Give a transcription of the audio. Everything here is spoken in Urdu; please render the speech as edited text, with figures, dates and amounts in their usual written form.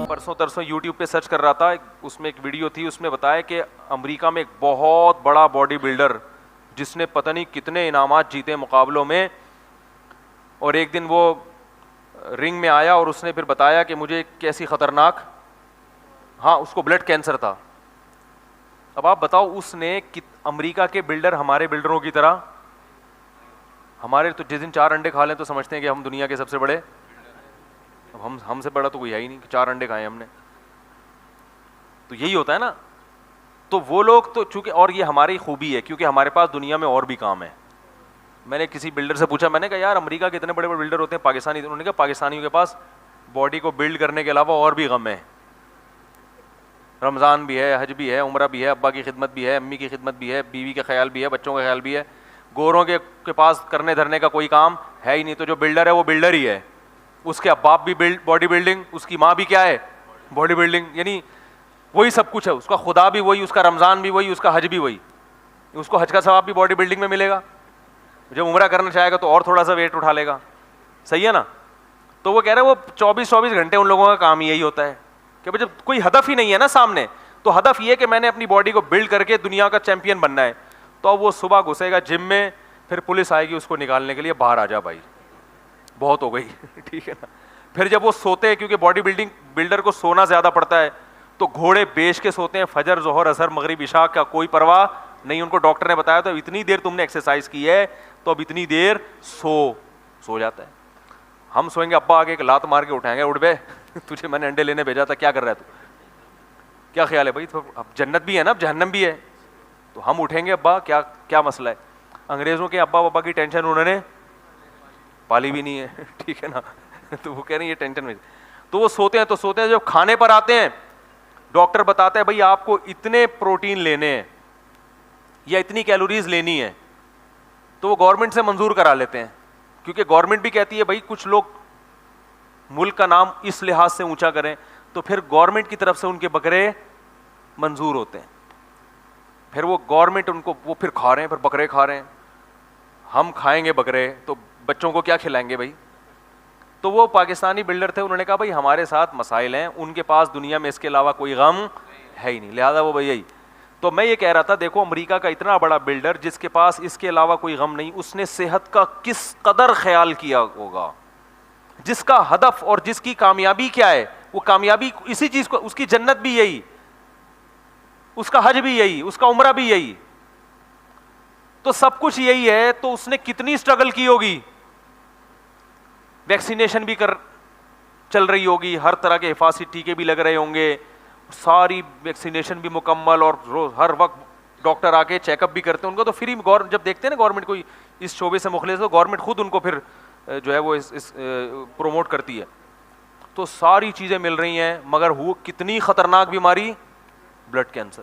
پرسوں ترسوں یوٹیوب پہ سرچ کر رہا تھا, اس میں ایک ویڈیو تھی, اس میں بتایا کہ امریکہ میں ایک بہت بڑا باڈی بلڈر جس نے پتہ نہیں کتنے انعامات جیتے مقابلوں میں, اور ایک دن وہ رنگ میں آیا اور اس نے پھر بتایا کہ مجھے کیسی خطرناک, ہاں اس کو بلڈ کینسر تھا. اب آپ بتاؤ اس نے امریکہ کے بلڈر ہمارے بلڈروں کی طرح, ہمارے تو جس دن 4 انڈے کھا لیں تو سمجھتے ہیں کہ ہم دنیا کے سب سے بڑے, اب ہم سے بڑا تو کوئی ہے ہی نہیں کہ 4 انڈے کھائے ہم نے, تو یہی ہوتا ہے نا. تو وہ لوگ تو چونکہ, اور یہ ہماری خوبی ہے کیونکہ ہمارے پاس دنیا میں اور بھی کام ہے. میں نے کسی بلڈر سے پوچھا, میں نے کہا یار امریکہ کے اتنے بڑے بڑے بلڈر ہوتے ہیں پاکستانی, انہوں نے کہا پاکستانیوں کے پاس باڈی کو بلڈ کرنے کے علاوہ اور بھی غم ہے, رمضان بھی ہے, حج بھی ہے, عمرہ بھی ہے, ابا کی خدمت بھی ہے, امی کی خدمت بھی ہے, بیوی کا خیال بھی ہے, بچوں کا خیال بھی ہے. گوروں کے پاس کرنے دھرنے کا کوئی کام ہے ہی نہیں. تو جو بلڈر ہے وہ بلڈر ہی ہے, اس کے باپ بھی باڈی بلڈنگ, اس کی ماں بھی کیا ہے باڈی بلڈنگ, یعنی وہی سب کچھ ہے. اس کا خدا بھی وہی, اس کا رمضان بھی وہی, اس کا حج بھی وہی. اس کو حج کا ثواب بھی باڈی بلڈنگ میں ملے گا, جب عمرہ کرنا چاہے گا تو اور تھوڑا سا ویٹ اٹھا لے گا, صحیح ہے نا. تو وہ کہہ رہے ہیں وہ 24 گھنٹے ان لوگوں کا کام یہی ہوتا ہے کہ جب کوئی ہدف ہی نہیں ہے نا سامنے, تو ہدف یہ کہ میں نے اپنی باڈی کو بلڈ کر کے دنیا کا چیمپئن بننا ہے. تو اب وہ صبح گھسے گا جم میں, پھر پولیس آئے گی اس کو نکالنے کے لیے, باہر آ جا بھائی بہت ہو گئی, ٹھیک ہے نا. پھر جب وہ سوتے ہیں, کیونکہ باڈی بلڈر کو سونا زیادہ پڑتا ہے, تو گھوڑے بیچ کے سوتے ہیں, فجر ظہر عصر مغرب عشاء کا کوئی پرواہ نہیں. ان کو ڈاکٹر نے بتایا تو اتنی دیر تم نے ایکسرسائز کی ہے تو اب اتنی دیر سو جاتا ہے. ہم سوئیں گے, ابا آگے ایک لات مار کے اٹھائیں گے, اٹھ بے تجھے میں نے انڈے لینے بھیجا تھا, کیا کر رہا ہے تو, کیا خیال ہے بھائی, تو اب جنت بھی ہے نا, اب جہنم بھی ہے, تو ہم اٹھیں گے ابا کیا مسئلہ ہے. انگریزوں کے ابا کی ٹینشن انہوں نے پالی بھی نہیں ہے, ٹھیک ہے نا. تو وہ کہہ رہے ہیں یہ ٹینشن میں, تو وہ سوتے ہیں. جب کھانے پر آتے ہیں, ڈاکٹر بتاتا ہے بھائی آپ کو اتنے پروٹین لینے ہیں یا اتنی کیلوریز لینی ہے, تو وہ گورنمنٹ سے منظور کرا لیتے ہیں, کیونکہ گورنمنٹ بھی کہتی ہے بھائی کچھ لوگ ملک کا نام اس لحاظ سے اونچا کریں, تو پھر گورنمنٹ کی طرف سے ان کے بکرے منظور ہوتے ہیں. پھر وہ گورنمنٹ ان کو وہ پھر کھا رہے ہیں, پھر بکرے کھا رہے ہیں. ہم کھائیں گے بکرے تو بچوں کو کیا کھلائیں گے بھائی. تو وہ پاکستانی بلڈر تھے, انہوں نے کہا بھائی ہمارے ساتھ مسائل ہیں, ان کے پاس دنیا میں اس کے علاوہ کوئی غم ہے ہی نہیں, لہذا وہ بھائی یہی. تو میں یہ کہہ رہا تھا, دیکھو امریکہ کا اتنا بڑا بلڈر جس کے پاس اس کے علاوہ کوئی غم نہیں, اس نے صحت کا کس قدر خیال کیا ہوگا, جس کا ہدف اور جس کی کامیابی کیا ہے, وہ کامیابی اسی چیز کو, اس کی جنت بھی یہی, اس کا حج بھی یہی, اس کا عمرہ بھی یہی, تو سب کچھ یہی ہے. تو اس نے کتنی اسٹرگل کی ہوگی, ویکسینیشن بھی چل رہی ہوگی, ہر طرح کے حفاظتی ٹیکے بھی لگ رہے ہوں گے, ساری ویکسینیشن بھی مکمل, اور ہر وقت ڈاکٹر آ کے چیک اپ بھی کرتے ہیں ان کو. تو فری جب دیکھتے ہیں نا گورنمنٹ کوئی اس شعبے سے مخلص, تو گورنمنٹ خود ان کو پھر جو ہے وہ اس پروموٹ کرتی ہے. تو ساری چیزیں مل رہی ہیں, مگر وہ کتنی خطرناک بیماری, بلڈ کینسر.